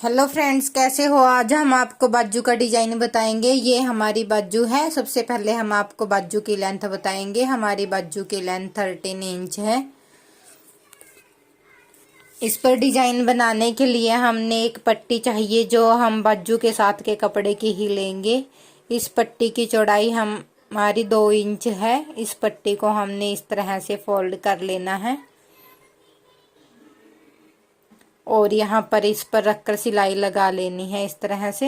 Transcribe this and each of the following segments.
Hello friends, कैसे हो। आज हम आपको बाजू का डिजाइन बताएंगे। ये हमारी बाजू है। सबसे पहले हम आपको बाजू की लेंथ बताएंगे। हमारी बाजू की लेंथ 13 इंच है। इस पर डिजाइन बनाने के लिए हमने एक पट्टी चाहिए जो हम बाजू के साथ के कपड़े की ही लेंगे। इस पट्टी की चौड़ाई हमारी 2 इंच है। इस पट्टी को हमने इस तरह से फोल्ड कर लेना है और यहाँ पर इस पर रखकर सिलाई लगा लेनी है इस तरह से।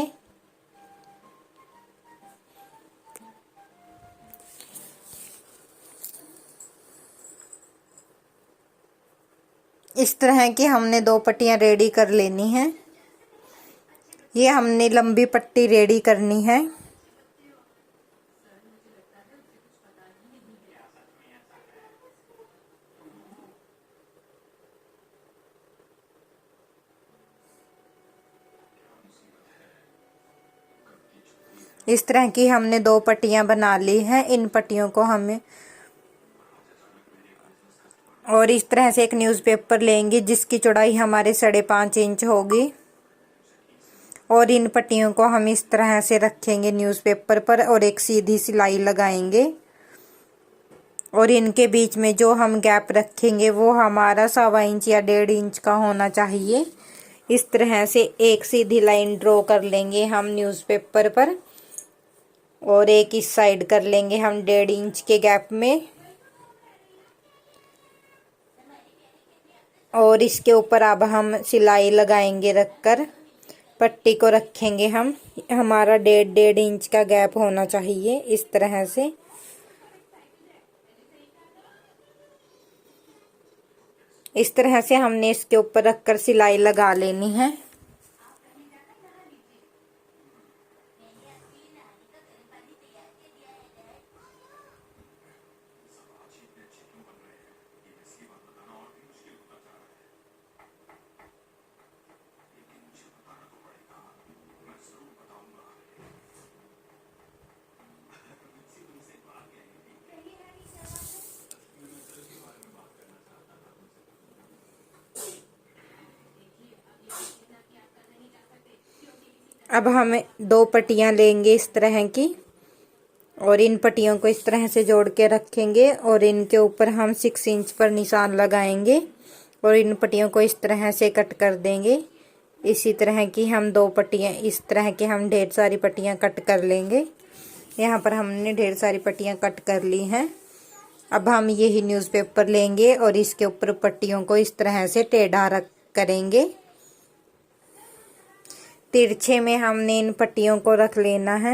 इस तरह की हमने 2 पट्टियां रेडी कर लेनी है। ये हमने लंबी पट्टी रेडी करनी है। इस तरह की हमने 2 पट्टियां बना ली हैं। इन पट्टियों को हमें और इस तरह से एक न्यूज़पेपर लेंगे जिसकी चौड़ाई हमारे 5.5 इंच होगी और इन पट्टियों को हम इस तरह से रखेंगे न्यूज़पेपर पर और एक सीधी सिलाई लगाएंगे और इनके बीच में जो हम गैप रखेंगे वो हमारा 1.25 इंच या 1.5 इंच का होना चाहिए। इस तरह से एक सीधी लाइन ड्रॉ कर लेंगे हम न्यूज़पेपर पर और एक इस साइड कर लेंगे हम 1.5 इंच के गैप में और इसके ऊपर अब हम सिलाई लगाएंगे रखकर पट्टी को रखेंगे हम। हमारा 1.5 इंच का गैप होना चाहिए इस तरह से। इस तरह से हमने इसके ऊपर रखकर सिलाई लगा लेनी है। अब हम 2 पट्टियां लेंगे इस तरह की और इन पट्टियों को इस तरह से जोड़ के रखेंगे और इनके ऊपर हम 6 इंच पर निशान लगाएंगे और इन पट्टियों को इस तरह से कट कर देंगे। इसी तरह की हम 2 पट्टियां इस तरह की हम ढेर सारी पट्टियां कट कर लेंगे। यहाँ पर हमने ढेर सारी पट्टियां कट कर ली हैं। अब हम यही न्यूज़पेपर लेंगे और इसके ऊपर पट्टियों को इस तरह से टेढ़ा रख करेंगे। तिरछे में हमने इन पट्टियों को रख लेना है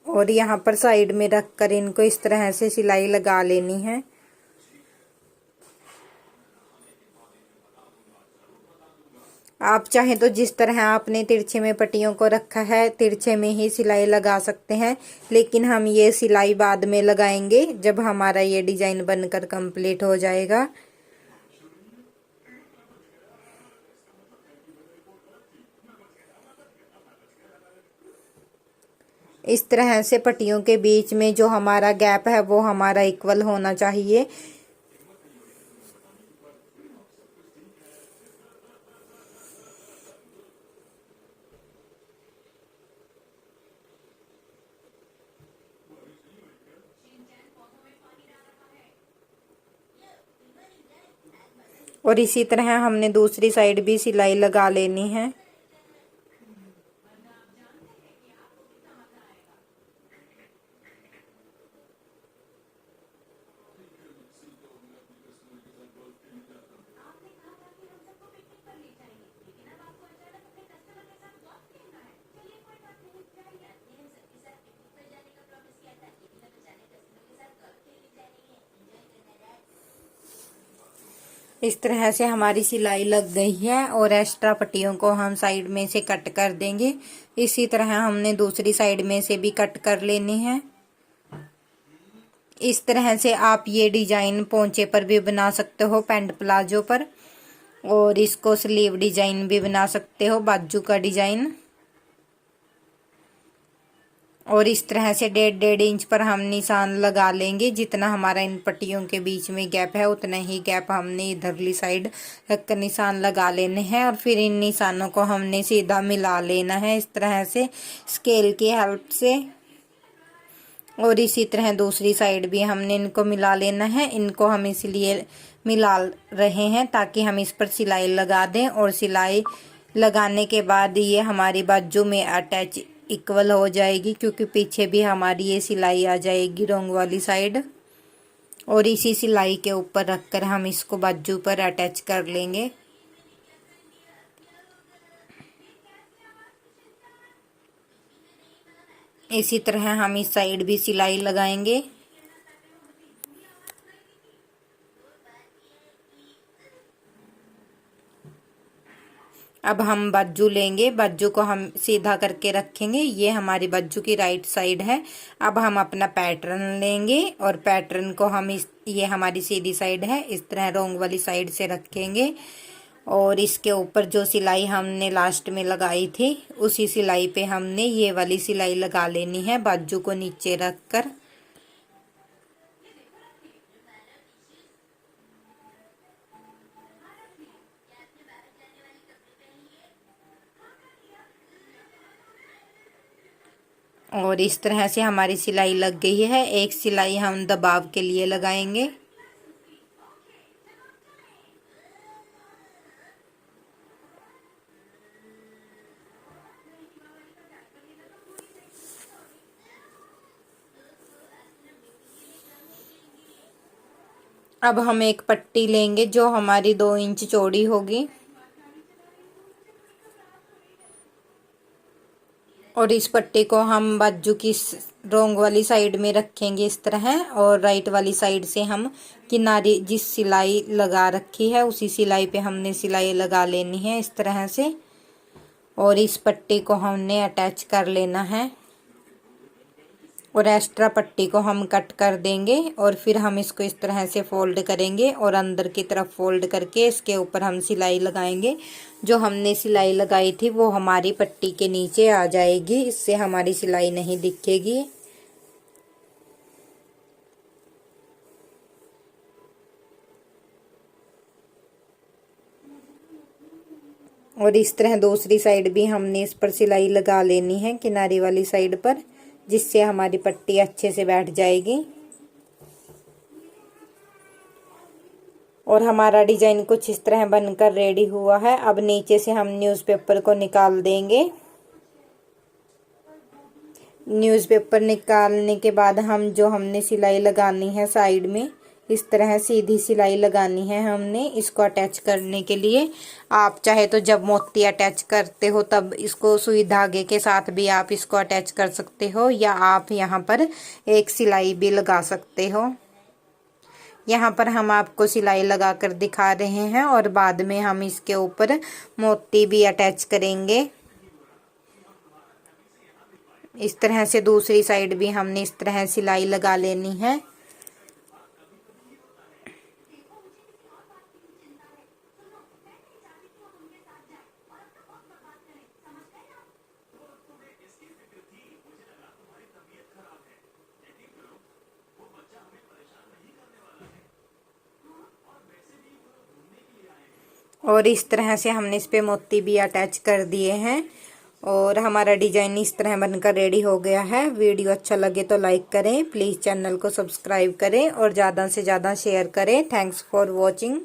और यहाँ पर साइड में रखकर इनको इस तरह से सिलाई लगा लेनी है। आप चाहें तो जिस तरह आपने तिरछे में पट्टियों को रखा है तिरछे में ही सिलाई लगा सकते हैं, लेकिन हम ये सिलाई बाद में लगाएंगे जब हमारा ये डिजाइन बनकर कंप्लीट हो जाएगा। इस तरह से पट्टियों के बीच में जो हमारा गैप है वो हमारा इक्वल होना चाहिए। और इसी तरह हमने दूसरी साइड भी सिलाई लगा लेनी है। इस तरह से हमारी सिलाई लग गई है और एक्स्ट्रा पट्टियों को हम साइड में से कट कर देंगे। इसी तरह हमने दूसरी साइड में से भी कट कर लेनी है। इस तरह से आप ये डिजाइन पोंचे पर भी बना सकते हो, पैंट प्लाजो पर, और इसको स्लीव डिजाइन भी बना सकते हो, बाजू का डिजाइन। और इस तरह से 1.5 इंच पर हम निशान लगा लेंगे। जितना हमारा इन पट्टियों के बीच में गैप है उतना ही गैप हमने इधरली साइड रख निशान लगा लेने हैं। और फिर इन निशानों को हमने सीधा मिला लेना है इस तरह से स्केल की हेल्प से। और इसी तरह दूसरी साइड भी हमने इनको मिला लेना है। इनको हम इसलिए मिला रहे हैं ताकि हम इस पर सिलाई लगा दें, और सिलाई लगाने के बाद ये हमारी बाजू में अटैच इक्वल हो जाएगी, क्योंकि पीछे भी हमारी ये सिलाई आ जाएगी रोंग वाली साइड। और इसी सिलाई के ऊपर रखकर हम इसको बाजू पर अटैच कर लेंगे। इसी तरह हम इस साइड भी सिलाई लगाएंगे। अब हम बाजू लेंगे, बाजू को हम सीधा करके रखेंगे। ये हमारी बाजू की राइट साइड है। अब हम अपना पैटर्न लेंगे और पैटर्न को हम ये हमारी सीधी साइड है, इस तरह रोंग वाली साइड से रखेंगे। और इसके ऊपर जो सिलाई हमने लास्ट में लगाई थी उसी सिलाई पे हमने ये वाली सिलाई लगा लेनी है, बाजू को नीचे रखकर। और इस तरह से हमारी सिलाई लग गई है। एक सिलाई हम दबाव के लिए लगाएंगे। अब हम एक पट्टी लेंगे जो हमारी 2 इंच चौड़ी होगी, और इस पट्टी को हम बाजू की रोंग वाली साइड में रखेंगे इस तरह। और राइट वाली साइड से हम किनारे जिस सिलाई लगा रखी है उसी सिलाई पे हमने सिलाई लगा लेनी है इस तरह से। और इस पट्टी को हमने अटैच कर लेना है, और एक्स्ट्रा पट्टी को हम कट कर देंगे। और फिर हम इसको इस तरह से फोल्ड करेंगे और अंदर की तरफ फोल्ड करके इसके ऊपर हम सिलाई लगाएंगे। जो हमने सिलाई लगाई थी वो हमारी पट्टी के नीचे आ जाएगी, इससे हमारी सिलाई नहीं दिखेगी। और इस तरह दूसरी साइड भी हमने इस पर सिलाई लगा लेनी है किनारी वाली साइड पर, जिससे हमारी पट्टी अच्छे से बैठ जाएगी। और हमारा डिजाइन कुछ इस तरह बनकर रेडी हुआ है। अब नीचे से हम न्यूज़पेपर को निकाल देंगे। न्यूज़पेपर निकालने के बाद हम जो हमने सिलाई लगानी है साइड में, इस तरह सीधी सिलाई लगानी है हमने इसको अटैच करने के लिए। आप चाहे तो जब मोती अटैच करते हो तब इसको सुई धागे के साथ भी आप इसको अटैच कर सकते हो, या आप यहाँ पर एक सिलाई भी लगा सकते हो। यहाँ पर हम आपको सिलाई लगा कर दिखा रहे हैं, और बाद में हम इसके ऊपर मोती भी अटैच करेंगे। इस तरह से दूसरी साइड भी हमने इस तरह सिलाई लगा लेनी है। और इस तरह से हमने इस पे मोती भी अटैच कर दिए हैं, और हमारा डिजाइन इस तरह बनकर रेडी हो गया है। वीडियो अच्छा लगे तो लाइक करें, प्लीज़ चैनल को सब्सक्राइब करें और ज़्यादा से ज़्यादा शेयर करें। Thanks for watching.